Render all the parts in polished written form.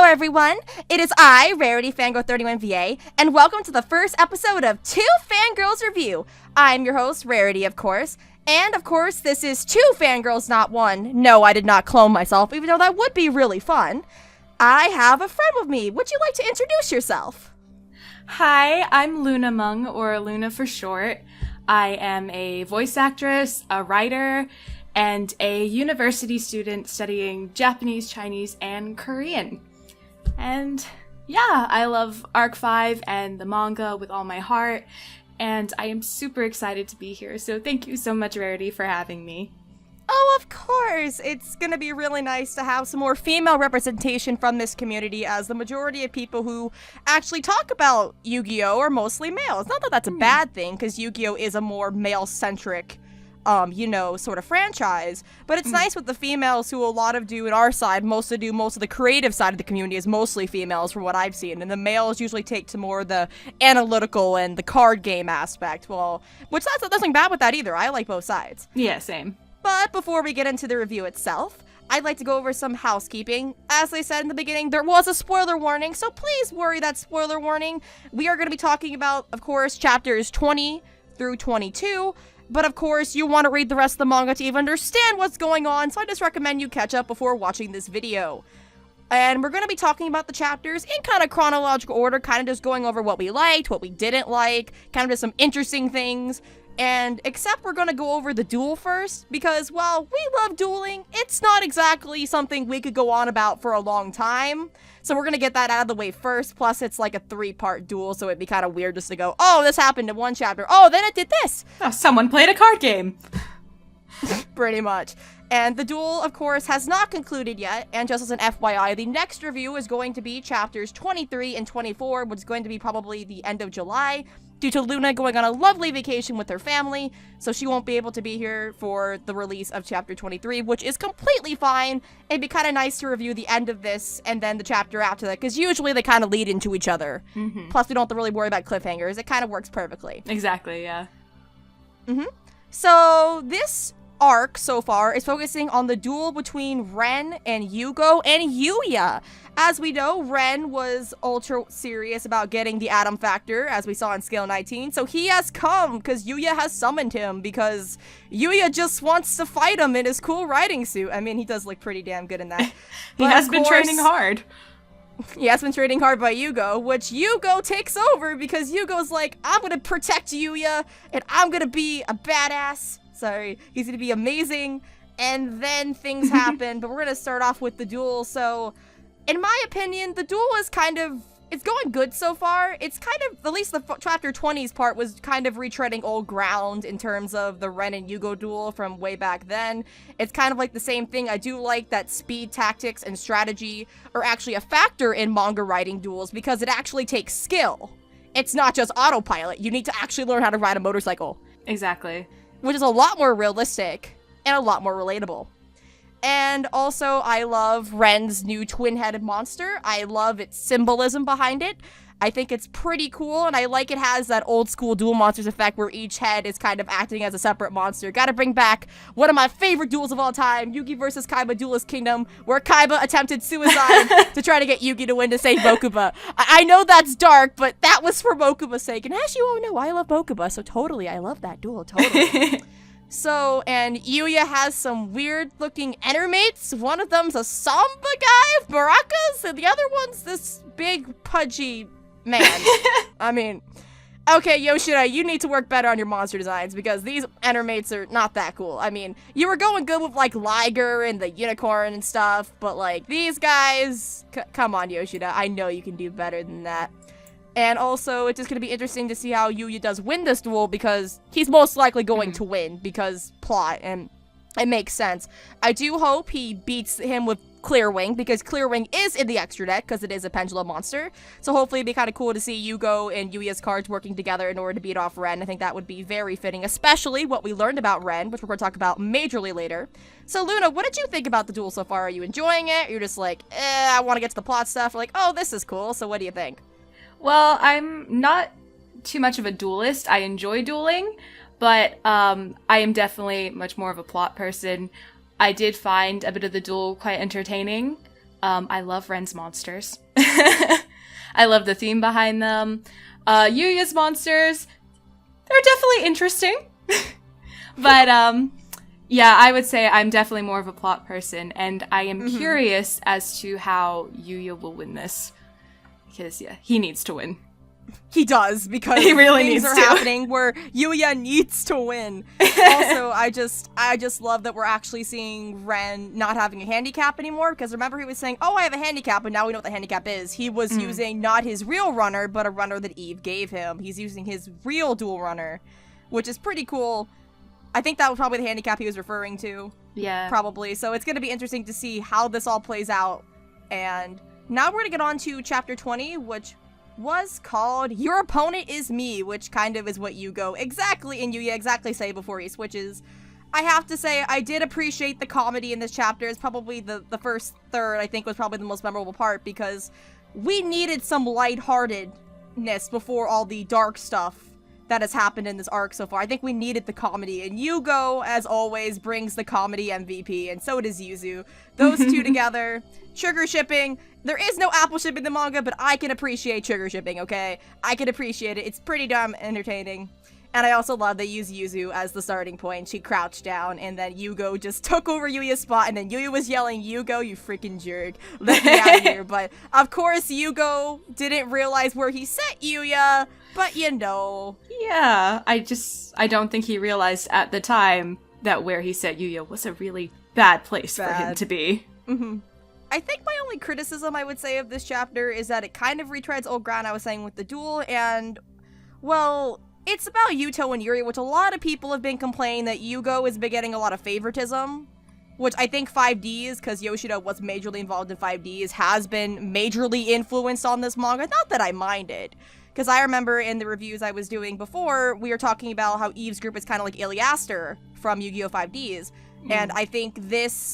everyone. It is I, Rarity Fangirl 31VA, and welcome to the first episode of Two Fangirls Review. I'm your host, Rarity, of course. And, of course, this is two fangirls, not one. No, I did not clone myself, even though that would be really fun. I have a friend with me. Would you like to introduce yourself? Hi, I'm Luna Mung, or Luna for short. I am a voice actress, a writer, and a university student studying Japanese, Chinese, and Korean. And yeah, I love Arc 5 and the manga with all my heart, and I am super excited to be here, so thank you so much, Rarity, for having me. Oh, of course! It's gonna be really nice to have some more female representation from this community, as the majority of people who actually talk about Yu-Gi-Oh! Are mostly males. Not that that's a bad thing, because Yu-Gi-Oh! Is a more male-centric sort of franchise. But it's nice with the females who a lot of do in our side, most of the creative side of the community is mostly females from what I've seen. And the males usually take to more the analytical and the card game aspect. Well, which that's nothing bad with that either. I like both sides. Yeah, same. But before we get into the review itself, I'd like to go over some housekeeping. As I said in the beginning, there was a spoiler warning, so please worry that spoiler warning. We are going to be talking about, of course, chapters 20 through 22. But of course, you want to read the rest of the manga to even understand what's going on, so I just recommend you catch up before watching this video. And we're going to be talking about the chapters in kind of chronological order, kind of just going over what we liked, what we didn't like, kind of just some interesting things. And except we're going to go over the duel first, because while we love dueling, it's not exactly something we could go on about for a long time. So we're going to get that out of the way first, plus it's like a 3-part duel, so it'd be kind of weird just to go, oh, this happened in one chapter, oh, then it did this! Oh, someone played a card game! Pretty much. And the duel, of course, has not concluded yet, and just as an FYI, the next review is going to be chapters 23 and 24, which is going to be probably the end of July, due to Luna going on a lovely vacation with her family, so she won't be able to be here for the release of chapter 23, which is completely fine. It'd be kind of nice to review the end of this and then the chapter after that, because usually they kind of lead into each other. Plus, we don't have to really worry about cliffhangers. It kind of works perfectly. Exactly, yeah. So, this arc so far is focusing on the duel between Ren and Yugo and Yuya. As we know, Ren was ultra serious about getting the Atom Factor, as we saw in Scale 19, so he has come because Yuya has summoned him, because Yuya just wants to fight him in his cool riding suit. I mean, he does look pretty damn good in that. He has been training hard. He has been training hard by Yugo, which Yugo takes over because Yugo's like, I'm gonna protect Yuya, and I'm gonna be a badass. Sorry, he's gonna be amazing, and then things happen, but we're gonna start off with the duel. So, in my opinion, the duel is it's going good so far. It's kind of, at least the chapter 20's part was kind of retreading old ground in terms of the Ren and Yugo duel from way back then. It's kind of like the same thing. I do like that speed, tactics, and strategy are actually a factor in manga writing duels because it actually takes skill. It's not just autopilot. You need to actually learn how to ride a motorcycle. Exactly. Which is a lot more realistic and a lot more relatable. And also, I love Ren's new twin-headed monster. I love its symbolism behind it. I think it's pretty cool, and I like it has that old-school Duel Monsters effect where each head is kind of acting as a separate monster. Gotta bring back one of my favorite duels of all time, Yugi vs. Kaiba Duelist Kingdom, where Kaiba attempted suicide to try to get Yugi to win to save Mokuba. I know that's dark, but that was for Mokuba's sake. And as you all know, I love Mokuba, so totally, I love that duel, totally. So, and Yuya has some weird-looking entermates. One of them's a Samba guy of maracas, and the other one's this big, pudgy man. I mean, okay, Yoshida, you need to work better on your monster designs, because these entermates are not that cool. I mean, you were going good with, like, Liger and the unicorn and stuff, but, like, these guys, come on, Yoshida, I know you can do better than that. And also, it's just going to be interesting to see how Yuya does win this duel, because he's most likely going to win, because plot, and it makes sense. I do hope he beats him with Clearwing, because Clearwing is in the extra deck, because it is a pendulum monster. So hopefully it'd be kind of cool to see Yugo and Yuya's cards working together in order to beat off Ren. I think that would be very fitting, especially what we learned about Ren, which we're going to talk about majorly later. So Luna, what did you think about the duel so far? Are you enjoying it? You're just like, I want to get to the plot stuff. Or like, oh, this is cool. So what do you think? Well, I'm not too much of a duelist. I enjoy dueling, but I am definitely much more of a plot person. I did find a bit of the duel quite entertaining, I love Ren's monsters. I love the theme behind them. Yuya's monsters, they're definitely interesting. But, yeah, I would say I'm definitely more of a plot person, and I am curious as to how Yuya will win this. Because, yeah, he needs to win. He does, because he really things needs are to. happening where Yuya needs to win. Also, I just love that we're actually seeing Ren not having a handicap anymore, because remember he was saying, oh, I have a handicap, and now we know what the handicap is. He was using not his real runner, but a runner that Eve gave him. He's using his real dual runner, which is pretty cool. I think that was probably the handicap he was referring to. Yeah. Probably. So it's going to be interesting to see how this all plays out. And now we're going to get on to Chapter 20, which was called Your Opponent Is Me, which kind of is what Yugo exactly and Yuya exactly say before he switches. I have to say, I did appreciate the comedy in this chapter. It's probably the first third, I think, was probably the most memorable part, because we needed some lightheartedness before all the dark stuff that has happened in this arc so far. I think we needed the comedy, and Yugo, as always, brings the comedy MVP, and so does Yuzu. Those two together, sugar shipping. There is no apple shipping in the manga, but I can appreciate sugar shipping, okay? I can appreciate it. It's pretty damn entertaining. And I also love they use Yuzu as the starting point. She crouched down, and then Yugo just took over Yuya's spot, and then Yuya was yelling, Yugo, you freaking jerk. Let me out of here. But, of course, Yugo didn't realize where he set Yuya, but you know. Yeah, I don't think he realized at the time that where he set Yuya was a really bad place for him to be. Mm-hmm. I think my only criticism I would say of this chapter is that it kind of retreads old ground I was saying with the duel, and, well, it's about Yuto and Yuri, which a lot of people have been complaining that Yugo has been getting a lot of favoritism, which I think 5Ds, because Yoshida was majorly involved in 5Ds, has been majorly influenced on this manga. Not that I mind it, because I remember in the reviews I was doing before, we were talking about how Eve's group is kind of like Iliaster from Yu-Gi-Oh! 5Ds, and I think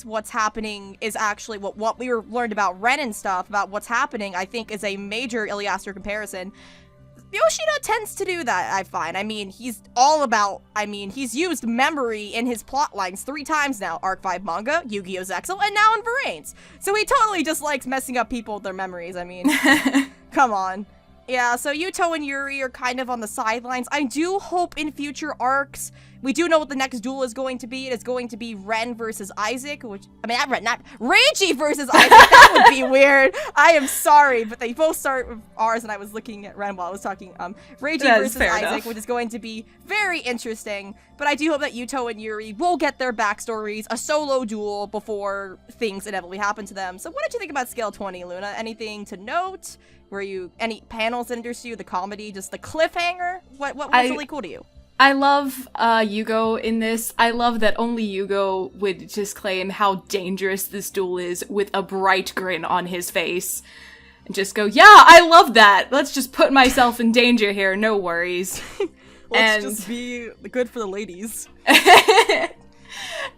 what's happening is actually what we learned about Ren and stuff, about what's happening, I think is a major Iliaster comparison. Yoshida tends to do that, I find. I mean, he's used memory in his plot lines 3 times now. Arc 5 manga, Yu-Gi-Oh! Zexal, and now in Varaine's. So he totally just likes messing up people with their memories, I mean. Come on. Yeah, so Yuto and Yuri are kind of on the sidelines. I do hope in future arcs, we do know what the next duel is going to be. It is going to be Ren versus Isaac, not Reichi versus Isaac. That would be weird. I am sorry, but they both start with R's, and I was looking at Ren while I was talking. Reichi versus Isaac, enough. Which is going to be very interesting. But I do hope that Yuto and Yuri will get their backstories, a solo duel, before things inevitably happen to them. So what did you think about Scale 20, Luna? Anything to note? Any panels that interest you? The comedy? Just the cliffhanger? What was really cool to you? I love Yugo in this. I love that only Yugo would just claim how dangerous this duel is with a bright grin on his face. And just go, yeah, I love that! Let's just put myself in danger here, no worries. Let's just be good for the ladies.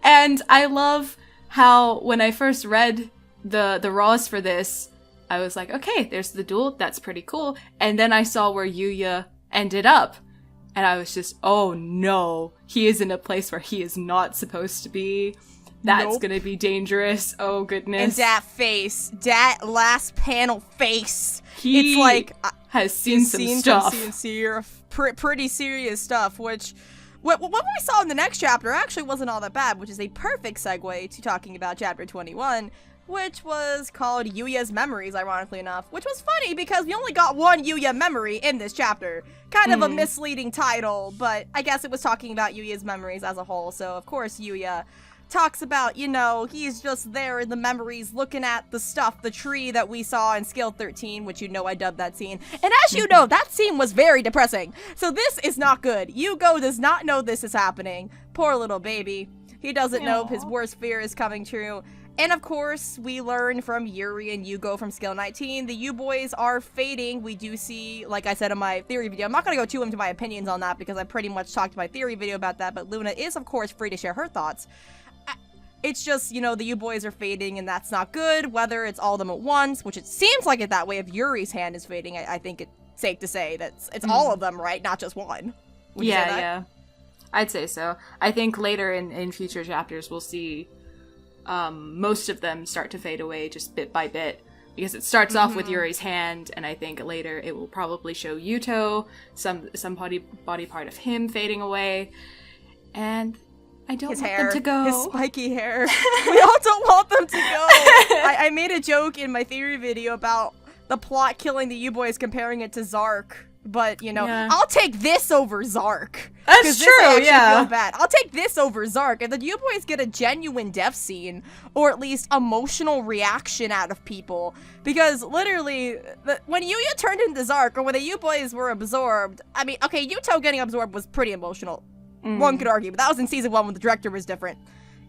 And I love how when I first read the raws for this, I was like, okay, there's the duel, that's pretty cool. And then I saw where Yuya ended up. And I was just, oh no, he is in a place where he is not supposed to be. That's gonna be dangerous. Oh goodness. And that face, that last panel face. It's like, has seen some stuff. Pretty serious stuff, which, what we saw in the next chapter actually wasn't all that bad, which is a perfect segue to talking about chapter 21, which was called Yuya's Memories, ironically enough, which was funny because we only got one Yuya memory in this chapter. Kind of a misleading title, but I guess it was talking about Yuya's memories as a whole, so of course Yuya talks about, he's just there in the memories looking at the stuff, the tree that we saw in Scale 13, which I dubbed that scene. And as you know, that scene was very depressing. So this is not good. Yugo does not know this is happening. Poor little baby. He doesn't know if his worst fear is coming true. And of course, we learn from Yuri and Yugo from Scale 19, the U-Boys are fading. We do see, like I said in my theory video, I'm not going to go too into my opinions on that because I pretty much talked in my theory video about that, but Luna is, of course, free to share her thoughts. It's just, the U-Boys are fading and that's not good, whether it's all of them at once, which it seems like it that way if Yuri's hand is fading. I think it's safe to say that it's all of them, right? Not just one. Would you say that? Yeah. I'd say so. I think later in future chapters we'll see most of them start to fade away just bit by bit. Because it starts off with Yuri's hand, and I think later it will probably show Yuto, some body part of him fading away. And I don't want them to go. His spiky hair. We all don't want them to go. I made a joke in my theory video about the plot killing the U-Boys, comparing it to Zark. But, you know, I'll take this over Zark. That's true, yeah. Feel bad. I'll take this over Zark. And the U-Boys get a genuine death scene, or at least emotional reaction out of people. Because, literally, when Yuya turned into Zark, or when the U-Boys were absorbed, I mean, okay, Yuto getting absorbed was pretty emotional. One could argue, but that was in season 1 when the director was different.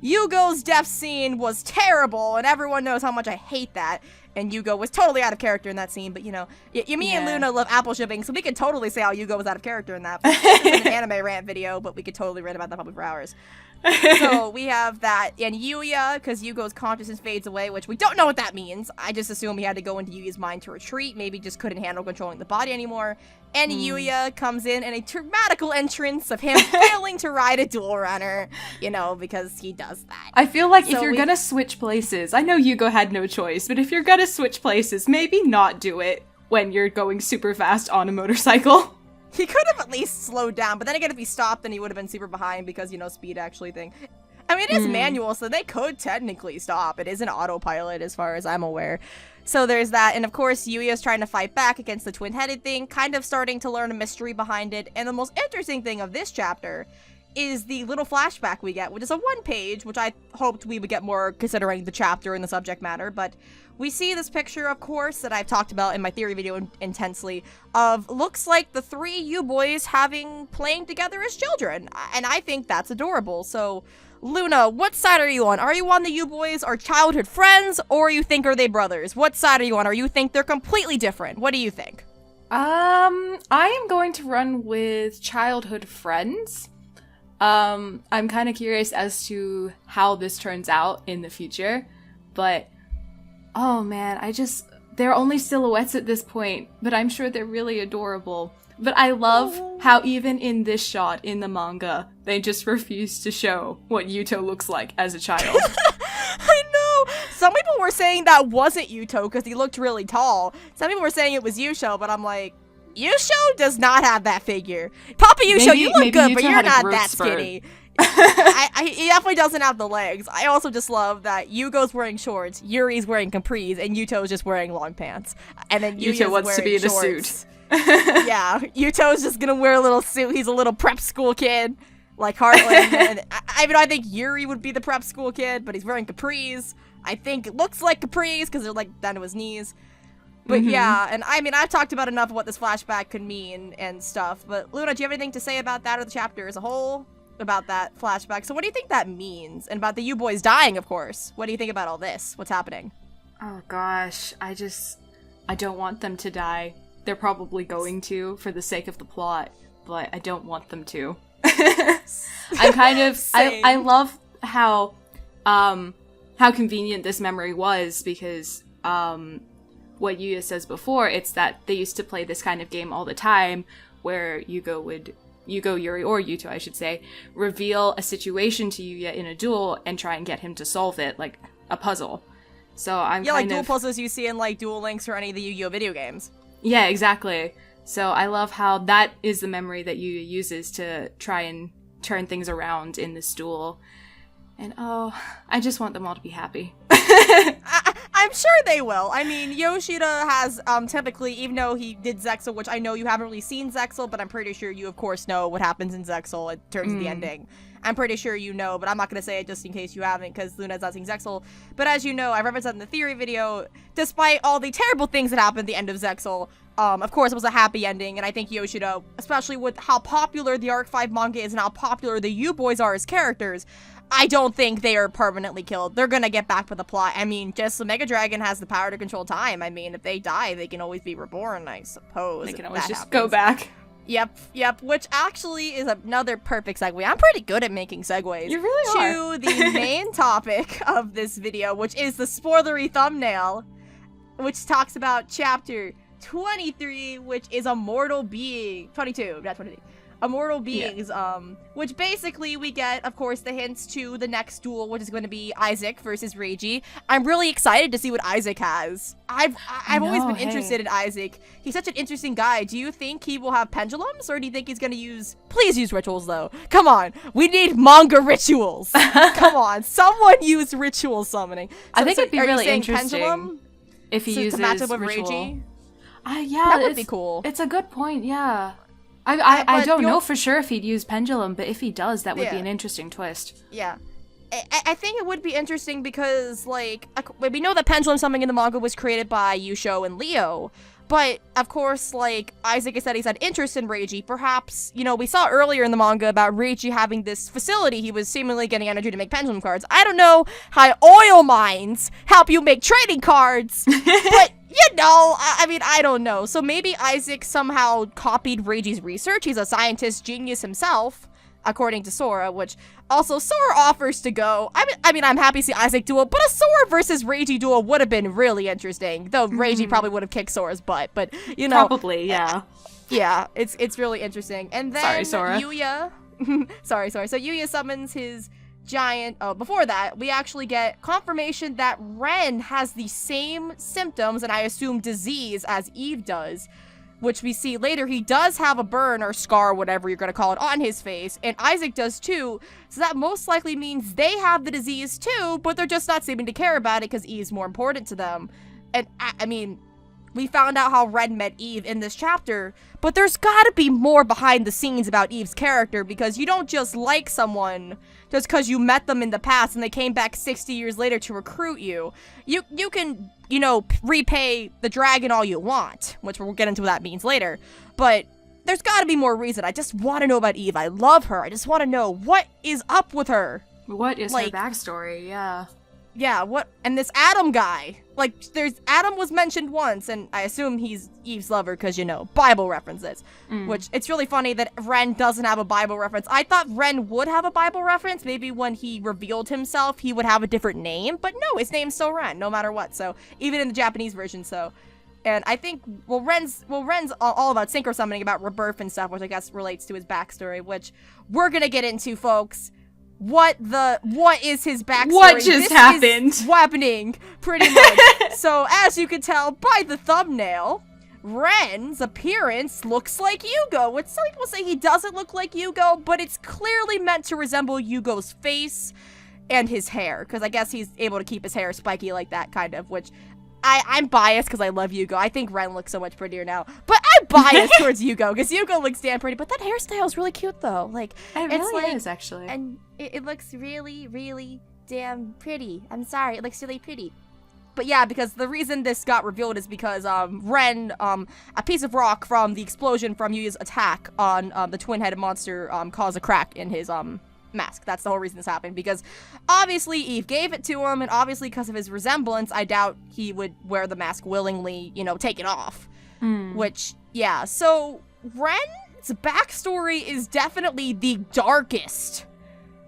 Yugo's death scene was terrible, and everyone knows how much I hate that. And Yugo was totally out of character in that scene, but you know, me and Luna love apple shipping, so we could totally say how Yugo was out of character in that. This is an anime rant video, but we could totally rant about that probably for hours. So we have that, and Yuya, because Yugo's consciousness fades away, which we don't know what that means. I just assume he had to go into Yuya's mind to retreat, maybe just couldn't handle controlling the body anymore. And Yuya comes in a dramatical entrance of him failing to ride a duel runner, you know, because he does that. I feel like if you're gonna switch places, I know Yugo had no choice, but if you're gonna switch places, maybe not do it when you're going super fast on a motorcycle. He could have at least slowed down, but then again, if he stopped, then he would have been super behind because, you know, speed actually thing. I mean, it is manual, so they could technically stop. It is an autopilot as far as I'm aware. So there's that, and of course, Yuya's trying to fight back against the twin-headed thing, kind of starting to learn a mystery behind it, and the most interesting thing of this chapter is the little flashback we get, which is a 1-page, which I hoped we would get more considering the chapter and the subject matter, but we see this picture, of course, that I've talked about in my theory video intensely, of looks like the 3 U-Boys playing together as children, and I think that's adorable. So, Luna, what side are you on? Are you on the U-Boys are childhood friends, or you think are they brothers? What side are you on? Or you think they're completely different? What do you think? I am going to run with childhood friends. I'm kind of curious as to how this turns out in the future, but oh man, they're only silhouettes at this point, but I'm sure they're really adorable. But I love how even in this shot in the manga, they just refuse to show what Yuto looks like as a child. I know! Some people were saying that wasn't Yuto because he looked really tall. Some people were saying it was Yusho, but I'm like, Yusho does not have that figure. Papa Yusho, you look good, Yuto but you're not that spurt. skinny. He definitely doesn't have the legs. I also just love that Yugo's wearing shorts, Yuri's wearing capris, and Yuto's just wearing long pants. And then Yuto wants to be in a suit. Yeah, Yuto's just gonna wear a little suit. He's a little prep school kid, like Heartland. And I think Yuri would be the prep school kid, but he's wearing capris. I think it looks like capris because they're like down to his knees. But yeah, and I mean, I've talked about enough of what this flashback could mean and stuff. But Luna, do you have anything to say about that or the chapter as a whole? About that flashback. So what do you think that means? And about the U-Boys dying, of course. What do you think about all this? What's happening? Oh gosh, I don't want them to die. They're probably going to for the sake of the plot, but I don't want them to. I'm kind of I love how convenient this memory was because what Yuya says before, it's that they used to play this kind of game all the time where Yugo, Yuri, or Yuto, I should say, reveal a situation to Yuya in a duel and try and get him to solve it, like a puzzle. So I'm like duel puzzles you see in like Duel Links or any of the Yu-Gi-Oh video games. Yeah, exactly. So I love how that is the memory that Yuya uses to try and turn things around in this duel. And I just want them all to be happy. I'm sure they will. I mean, Yoshida has typically, even though he did Zexal, which I know you haven't really seen Zexal, but I'm pretty sure you, of course, know what happens in Zexal in terms of the ending. I'm pretty sure you know, but I'm not going to say it just in case you haven't, because Luna's not seen Zexal. But as you know, I referenced that in the theory video, despite all the terrible things that happened at the end of Zexal, of course, it was a happy ending, and I think Yoshida, especially with how popular the Arc 5 manga is and how popular the U-Boys are as characters, I don't think they are permanently killed. They're gonna get back with the plot. I mean, just the Mega Dragon has the power to control time. I mean, if they die, they can always be reborn, I suppose. They can always just go back. Yep, which actually is another perfect segue. I'm pretty good at making segues. You really are. To the main topic of this video, which is the spoilery thumbnail, which talks about chapter 23, which is a mortal being. 22, not 23. immortal beings, which basically we get, of course, the hints to the next duel, which is going to be Isaac versus Reiji. I'm really excited to see what Isaac has. I've always been interested in Isaac. He's such an interesting guy. Do you think he will have pendulums, or do you think he's going to use... Please use rituals, though. Come on. We need manga rituals. Come on. Someone use ritual summoning. So, I think it'd be really interesting pendulum? if he uses to match up with ritual. Reiji? Yeah, that would be cool. It's a good point, yeah. I don't know you'll... for sure if he'd use pendulum, but if he does, that would be an interesting twist. Yeah. I think it would be interesting because, like, we know that pendulum summoning in the manga was created by Yusho and Leo, but, of course, like, Isaac has said he's had interest in Reiji. Perhaps, you know, we saw earlier in the manga about Reiji having this facility. He was seemingly getting energy to make pendulum cards. I don't know how oil mines help you make trading cards, but... You know, I mean, I don't know. So maybe Isaac somehow copied Reiji's research. He's a scientist genius himself, according to Sora, which also Sora offers to go. I mean, I'm happy to see Isaac duel, but a Sora versus Reiji duel would have been really interesting. Though Reiji probably would have kicked Sora's butt, but, you know. Probably, yeah. Yeah, it's really interesting. And then Sorry, Sora. Yuya. sorry. So Yuya summons his... giant. Oh, before that, we actually get confirmation that Ren has the same symptoms and I assume disease as Eve does, which we see later. He does have a burn or scar, whatever you're gonna call it, on his face, and Isaac does too. So that most likely means they have the disease too, but they're just not seeming to care about it because Eve's more important to them. And I mean, we found out how Ren met Eve in this chapter, but there's gotta be more behind the scenes about Eve's character, because you don't just like someone just because you met them in the past and they came back 60 years later to recruit you. You can, you know, repay the dragon all you want, which we'll get into what that means later, but there's gotta be more reason. I just want to know about Eve. I love her. I just want to know what is up with her. What is her backstory, yeah. Yeah, what, and this Adam guy, like, Adam was mentioned once, and I assume he's Eve's lover, because, you know, Bible references, which, it's really funny that Ren doesn't have a Bible reference. I thought Ren would have a Bible reference, maybe when he revealed himself, he would have a different name, but no, his name's still Ren, no matter what, so, even in the Japanese version, so, and I think, Ren's all about synchro summoning, about rebirth and stuff, which I guess relates to his backstory, which we're gonna get into, folks. What is his backstory? What just happened? Is happening, pretty much. So, as you can tell by the thumbnail, Ren's appearance looks like Yugo, which some people say he doesn't look like Yugo, but it's clearly meant to resemble Yugo's face and his hair, because I guess he's able to keep his hair spiky like that, kind of, which... I'm biased because I love Yugo. I think Ren looks so much prettier now. But I'm biased towards Yugo because Yugo looks damn pretty. But that hairstyle is really cute, though. Like, it really is, actually. And it looks really, really damn pretty. I'm sorry. It looks really pretty. But yeah, because the reason this got revealed is because Ren, a piece of rock from the explosion from Yuya's attack on the twin-headed monster caused a crack in his mask. That's the whole reason this happened, because obviously Eve gave it to him, and obviously because of his resemblance, I doubt he would wear the mask willingly, you know, take it off. Which, yeah, so Ren's backstory is definitely the darkest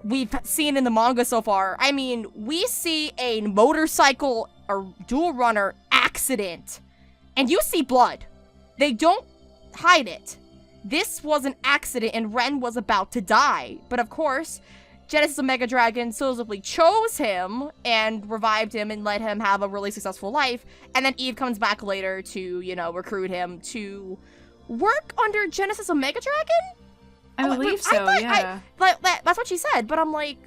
we've seen in the manga so far. I mean, we see a motorcycle or dual runner accident, and you see blood. They don't hide it. This was an accident and Ren was about to die. But of course, Genesis Omega Dragon supposedly chose him and revived him and let him have a really successful life. And then Eve comes back later to, you know, recruit him to work under Genesis Omega Dragon? I believe so, yeah. That's what she said, but I'm like,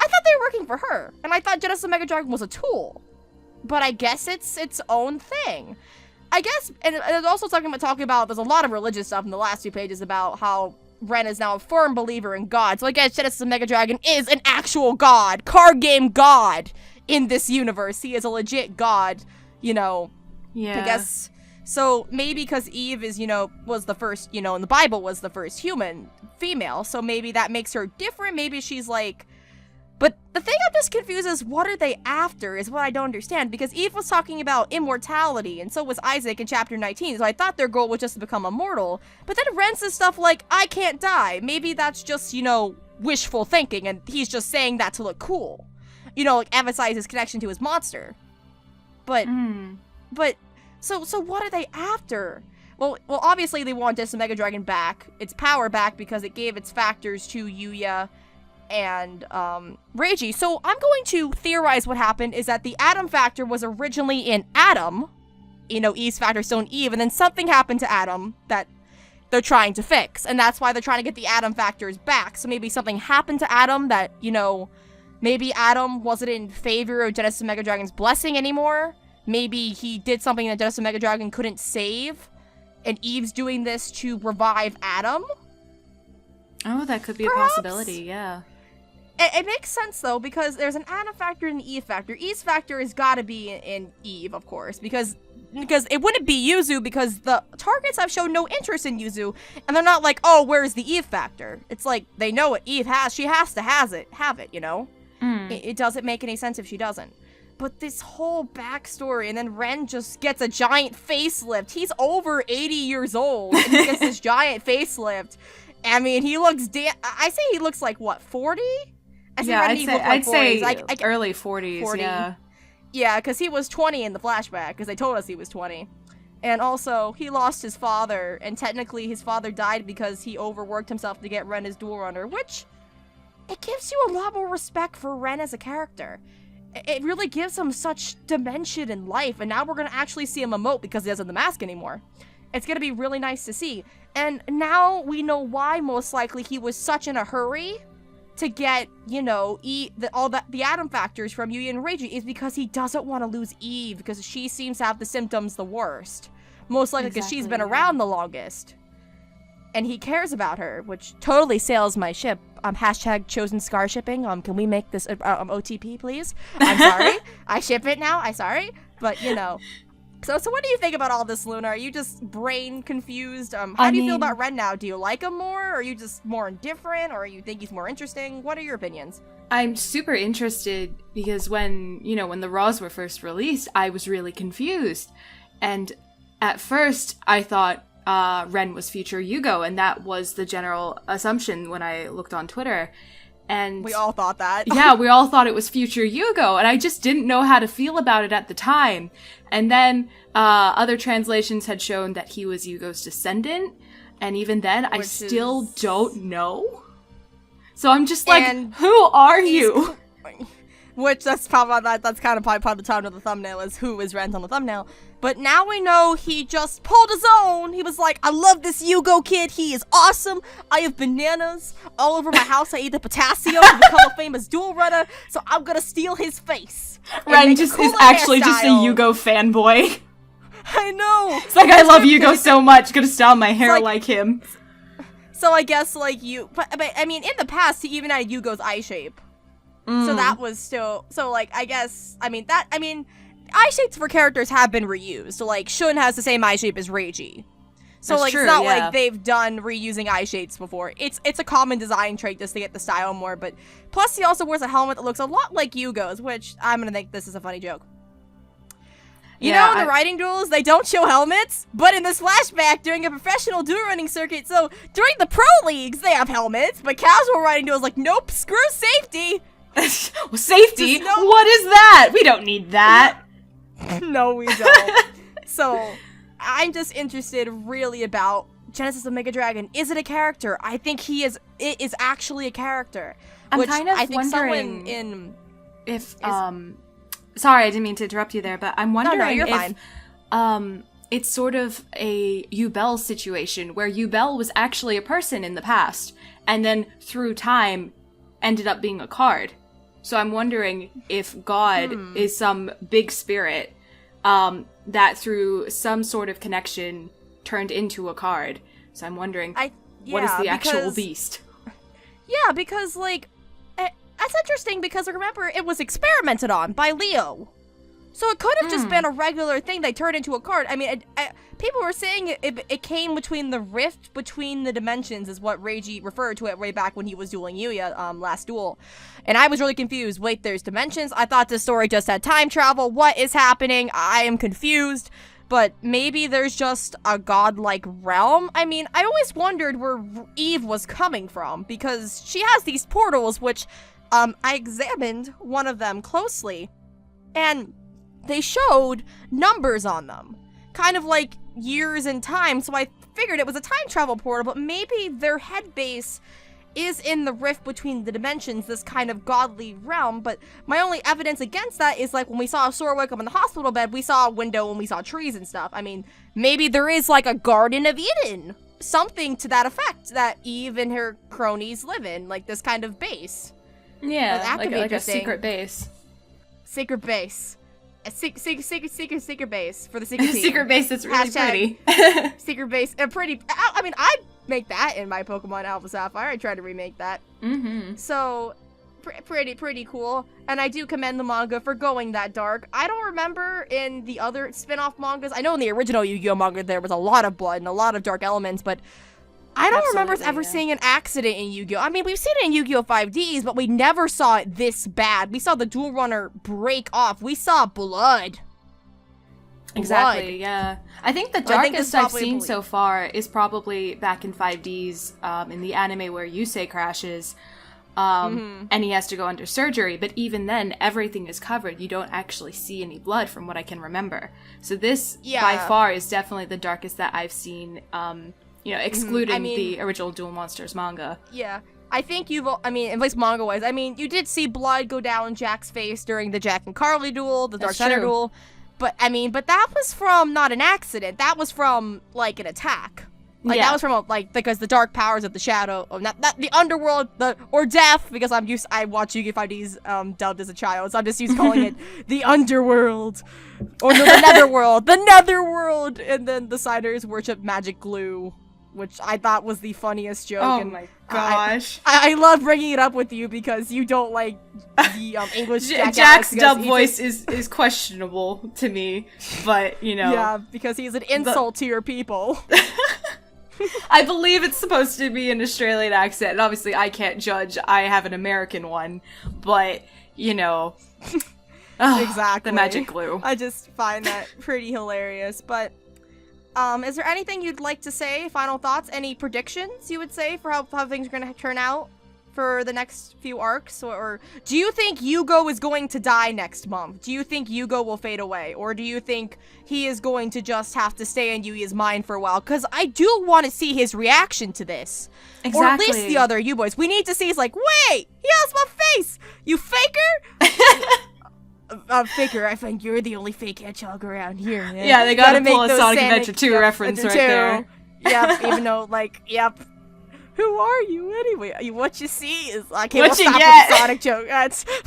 I thought they were working for her. And I thought Genesis Omega Dragon was a tool. But I guess it's its own thing. I guess, and it's also talking about, there's a lot of religious stuff in the last 2 pages about how Ren is now a firm believer in God. So I guess Genesis Mega Dragon is an actual god, card game god in this universe. He is a legit god, you know. Yeah. I guess, so maybe because Eve is, you know, was the first, you know, in the Bible was the first human, female. So maybe that makes her different. Maybe she's like, but the thing I'm just confused is, what are they after, is what I don't understand, because Eve was talking about immortality, and so was Isaac in chapter 19, so I thought their goal was just to become immortal, but then Ren says stuff like, I can't die. Maybe that's just, you know, wishful thinking, and he's just saying that to look cool. You know, like, emphasize his connection to his monster. But, so what are they after? well, obviously they want Genesis Mega Dragon back, its power back, because it gave its factors to Yuya and Reiji. So I'm going to theorize what happened is that the Atom factor was originally in Atom, Eve's factor still in Eve, and then something happened to Atom that they're trying to fix, and that's why they're trying to get the Atom factors back. So maybe something happened to Atom that, maybe Atom wasn't in favor of Genesis Mega Dragon's blessing anymore. Maybe he did something that Genesis Mega Dragon couldn't save, and Eve's doing this to revive Atom. Oh, that could be a possibility, yeah. It makes sense, though, because there's an Atom factor and an Eve factor. Eve's factor has got to be in Eve, of course, because it wouldn't be Yuzu, because the targets have shown no interest in Yuzu, and they're not like, oh, where's the Eve factor? It's like, they know what Eve has, she has to have it, It doesn't make any sense if she doesn't. But this whole backstory, and then Ren just gets a giant facelift. He's over 80 years old, and he gets this giant facelift. I mean, he looks I say he looks like, what, 40? I'd say early 40s, 40. yeah. Yeah, because he was 20 in the flashback, because they told us he was 20. And also, he lost his father, and technically his father died because he overworked himself to get Ren as dual runner, which, it gives you a lot more respect for Ren as a character. It really gives him such dimension in life, and now we're going to actually see him emote because he doesn't have the mask anymore. It's going to be really nice to see. And now we know why, most likely, he was such in a hurry to get, the Atom factors from Yuya and Reiji, is because he doesn't want to lose Eve, because she seems to have the symptoms the worst. Most likely because she's been around the longest. And he cares about her, which totally sails my ship. Hashtag chosen scar shipping. Can we make this OTP, please? I'm sorry. I ship it now. I'm sorry. But, So what do you think about all this, Luna? Are you just brain confused? How do you feel about Ren now? Do you like him more? Or are you just more indifferent? Or you think he's more interesting? What are your opinions? I'm super interested because when the Raws were first released, I was really confused. And at first, I thought Ren was future Yugo, and that was the general assumption when I looked on Twitter. And we all thought that. Yeah, we all thought it was future Yugo, and I just didn't know how to feel about it at the time. And then other translations had shown that he was Yugo's descendant, and even then, I still don't know. So I'm just like, who are you? Which that's kind of probably part of the title of the thumbnail is who is Ren on the thumbnail. But now we know he just pulled his own. He was like, I love this Yugo kid. He is awesome. I have bananas all over my house. I eat the potassium to become a famous dual runner. So I'm going to steal his face. Ren just is actually just a Yugo fanboy. I know. It's like, I love Yugo so much. Gonna style my hair like him. So I guess but I mean, in the past, he even had Yugo's eye shape. So that was still, eye shapes for characters have been reused. So, Shun has the same eye shape as Reiji. So, That's true, it's not yeah. like they've done reusing eye shapes before. It's a common design trait just to get the style more, but plus he also wears a helmet that looks a lot like Yugo's, which I'm gonna think this is a funny joke. In the writing duels, they don't show helmets, but in this flashback, during a professional duel running circuit, so during the pro leagues, they have helmets, but casual writing duels no, screw safety! Safety? What is that? We don't need that. No, we don't. So, I'm just interested really about Genesis of Mega Dragon. Is it a character? I think it is actually a character. I'm kind of wondering if sorry, I didn't mean to interrupt you there, but I'm wondering if it's sort of a Yubel situation where Yubel was actually a person in the past, and then through time ended up being a card. So I'm wondering if God is some big spirit that through some sort of connection turned into a card. So I'm wondering, what is the actual beast? Yeah, because, that's interesting because, remember, it was experimented on by Leo. So it could have just been a regular thing they turned into a card. I mean, people were saying it came between the rift between the dimensions is what Reiji referred to it way back when he was dueling Yuya last duel. And I was really confused. Wait, there's dimensions? I thought this story just had time travel. What is happening? I am confused. But maybe there's just a godlike realm? I mean, I always wondered where Eve was coming from because she has these portals which I examined one of them closely and they showed numbers on them. Kind of like years in time, so I figured it was a time travel portal, but maybe their head base is in the rift between the dimensions, this kind of godly realm. But my only evidence against that is, like, when we saw Sora wake up in the hospital bed, we saw a window and we saw trees and stuff. I mean, maybe there is, like, a Garden of Eden, something to that effect, that Eve and her cronies live in, like this kind of base. Yeah, that could be like a interesting. secret base. Secret base. A secret base for the secret team. Secret base that's really Hashtag pretty. secret base. I mean, I'd make that in my Pokemon Alpha Sapphire. I tried to remake that. Mm-hmm. So, pretty cool. And I do commend the manga for going that dark. I don't remember in the other spin-off mangas. I know in the original Yu-Gi-Oh manga there was a lot of blood and a lot of dark elements, but I don't remember ever seeing an accident in Yu-Gi-Oh! I mean, we've seen it in Yu-Gi-Oh! 5Ds, but we never saw it this bad. We saw the dual runner break off. We saw blood. Exactly, yeah. I think the darkest I've seen so far is probably back in 5Ds, in the anime where Yusei crashes, and he has to go under surgery, but even then, everything is covered. You don't actually see any blood from what I can remember. So this, by far, is definitely the darkest that I've seen, excluding the original Duel Monsters manga. Yeah. I think at least manga-wise, you did see blood go down Jack's face during the Jack and Carly duel, the Dark Center duel. But that was from not an accident. That was from, like, an attack. That was from, because the dark powers of the shadow, not the underworld, or death, because I watched Yu-Gi-Oh! 5Ds dubbed as a child, so I'm just used to calling it the underworld. Or no, the netherworld. The netherworld! And then the Siders worship magic glue, which I thought was the funniest joke. Oh my gosh. I love bringing it up with you because you don't like the English Jack's dub voice is questionable to me, but, Yeah, because he's an insult to your people. I believe it's supposed to be an Australian accent, and obviously I can't judge. I have an American one, but, Exactly. The magic glue. I just find that pretty hilarious, but is there anything you'd like to say? Final thoughts? Any predictions you would say for how things are going to turn out for the next few arcs? Or do you think Yugo is going to die next month? Do you think Yugo will fade away? Or do you think he is going to just have to stay in Yuya's mind for a while? Because I do want to see his reaction to this. Exactly. Or at least the other U-boys. We need to see, he's like, wait, he has my face! You faker? Faker, I think you're the only fake hedgehog around here, man. Yeah, they gotta pull a Sonic Adventure 2 reference right there. Yep, even though, yep. Who are you anyway? What you see is okay. What We'll stop with the Sonic joke.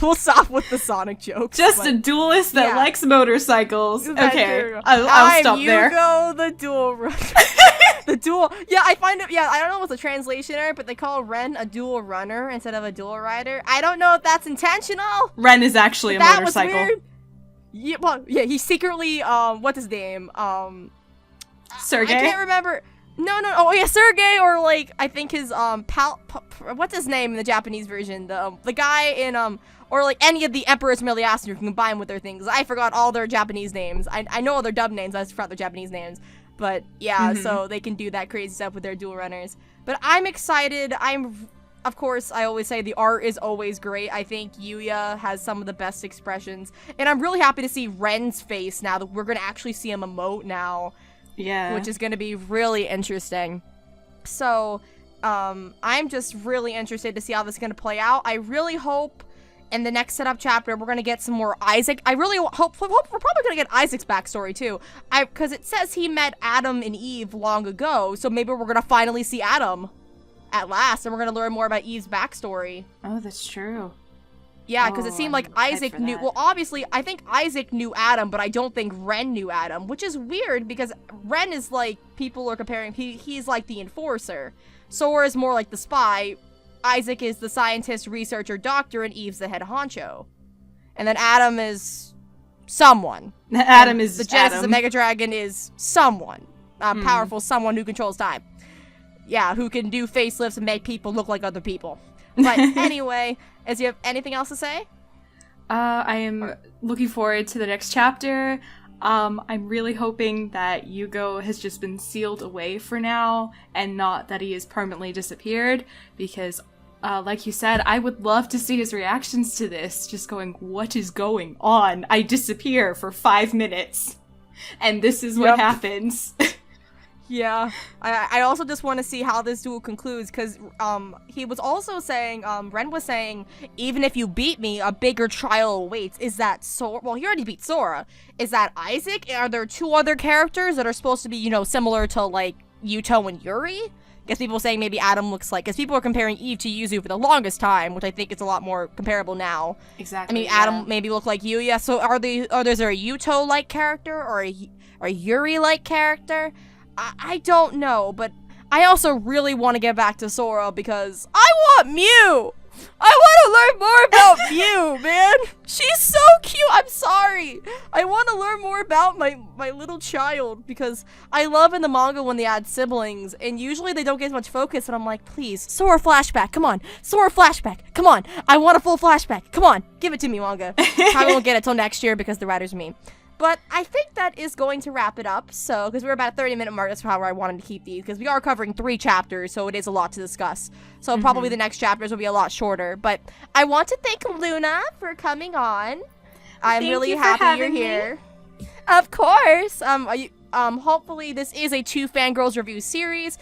We'll stop with the Sonic jokes. Just a duelist that likes motorcycles. Okay, I'll stop there. Yugo, the duel runner. The duel. Yeah, I find it. Yeah, I don't know what's the translation error, but they call Ren a dual runner instead of a dual rider. I don't know if that's intentional. Ren is actually a motorcycle. Was weird. Yeah, well, yeah, he's secretly what's his name? Sergey. I can't remember. No. Oh yeah, Sergey, or I think his what's his name in the Japanese version? The guy in or any of the Emperor's Miliaster who can combine with their things. I forgot all their Japanese names. I know all their dub names. I just forgot their Japanese names. But yeah, so they can do that crazy stuff with their dual runners. But I'm excited. Of course, I always say the art is always great. I think Yuya has some of the best expressions, and I'm really happy to see Ren's face now that we're gonna actually see him emote now. Yeah. Which is going to be really interesting. So, I'm just really interested to see how this is going to play out. I really hope in the next setup chapter we're going to get some more Isaac. I really hope we're probably going to get Isaac's backstory too. Because it says he met Adam and Eve long ago, so maybe we're going to finally see Adam at last, and we're going to learn more about Eve's backstory. Oh, that's true. Yeah, because it seemed like Isaac knew... Well, obviously, I think Isaac knew Adam, but I don't think Ren knew Adam, which is weird, because Ren is people are comparing... He's like the enforcer. Sora is more like the spy. Isaac is the scientist, researcher, doctor, and Eve's the head honcho. And then Adam is someone. Adam is the Genesis of Mega Dragon is someone. Powerful someone who controls time. Yeah, who can do facelifts and make people look like other people. But anyway, do you have anything else to say? I am looking forward to the next chapter. I'm really hoping that Yugo has just been sealed away for now, and not that he has permanently disappeared, because, like you said, I would love to see his reactions to this, just going, what is going on? I disappear for 5 minutes, and this is what happens. Yeah, I also just want to see how this duel concludes, because he was also saying, Ren was saying, even if you beat me, a bigger trial awaits. Is that Sora? Well, he already beat Sora. Is that Isaac? Are there two other characters that are supposed to be, you know, similar to, like, Yuto and Yuri? Guess people saying maybe Adam looks like, because people are comparing Eve to Yuzu for the longest time, which I think is a lot more comparable now. Exactly. I mean, Adam maybe look like Yuya. So is there a Yuto-like character or a Yuri-like character? I don't know, but I also really want to get back to Sora because I want Mew! I want to learn more about Mew, man! She's so cute! I'm sorry! I want to learn more about my little child because I love in the manga when they add siblings, and usually they don't get as much focus, and I'm like, please, Sora flashback, come on! Sora flashback, come on! I want a full flashback, come on! Give it to me, manga. Probably won't get it till next year because the writer's mean. But I think that is going to wrap it up, so, because we're about a 30-minute mark, that's how I wanted to keep these, because we are covering 3 chapters, so it is a lot to discuss. So probably the next chapters will be a lot shorter, but I want to thank Luna for coming on. I'm really happy you're here. Of course! Hopefully this is a 2 Fangirls review series.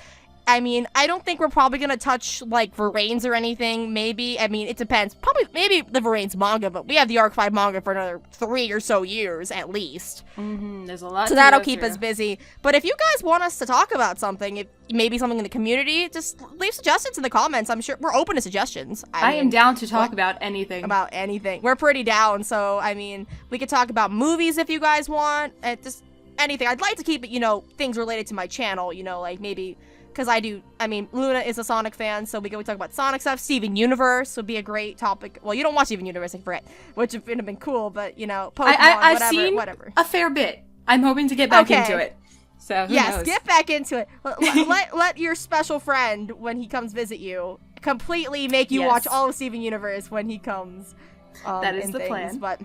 I mean, I don't think we're probably gonna touch, like, Varane's or anything, maybe. I mean, it depends. Probably, maybe the Varane's manga, but we have the Arc 5 manga for another 3 or so years, at least. There's a lot so that'll keep us busy. But if you guys want us to talk about something, if maybe something in the community, just leave suggestions in the comments. I'm sure we're open to suggestions. I am down to talk about anything. About anything. We're pretty down, so, I mean, we could talk about movies if you guys want. Just anything. I'd like to keep it, you know, things related to my channel, you know, like maybe... Because I mean, Luna is a Sonic fan, so we can talk about Sonic stuff. Steven Universe would be a great topic. Well, you don't watch Steven Universe, I forget, which would have been cool, but, you know, Pokemon, I've seen a fair bit. I'm hoping to get back into it. So, who knows? Get back into it. Let your special friend, when he comes visit you, completely make you watch all of Steven Universe when he comes. That is the plan. But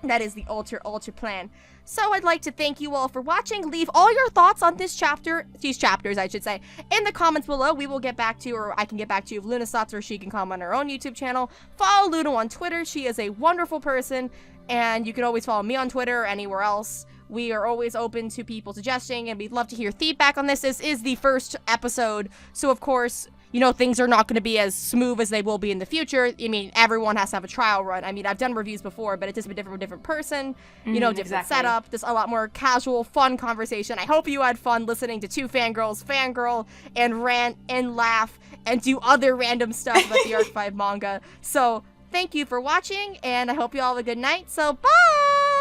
that is the ultra plan. So I'd like to thank you all for watching. Leave all your thoughts on these chapters, I should say, in the comments below. We will get back to you, or I can get back to you if Luna's thoughts, or she can comment on her own YouTube channel. Follow Luna on Twitter. She is a wonderful person, and you can always follow me on Twitter or anywhere else. We are always open to people suggesting, and we'd love to hear feedback on this. This is the first episode, so of course, you know, things are not going to be as smooth as they will be in the future. I mean, everyone has to have a trial run. I mean, I've done reviews before, but it's just been different for different person. You know, different setup. Just a lot more casual, fun conversation. I hope you had fun listening to 2 fangirls fangirl and rant and laugh and do other random stuff about the Arc 5 manga. So, thank you for watching, and I hope you all have a good night. So, bye!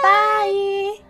Bye!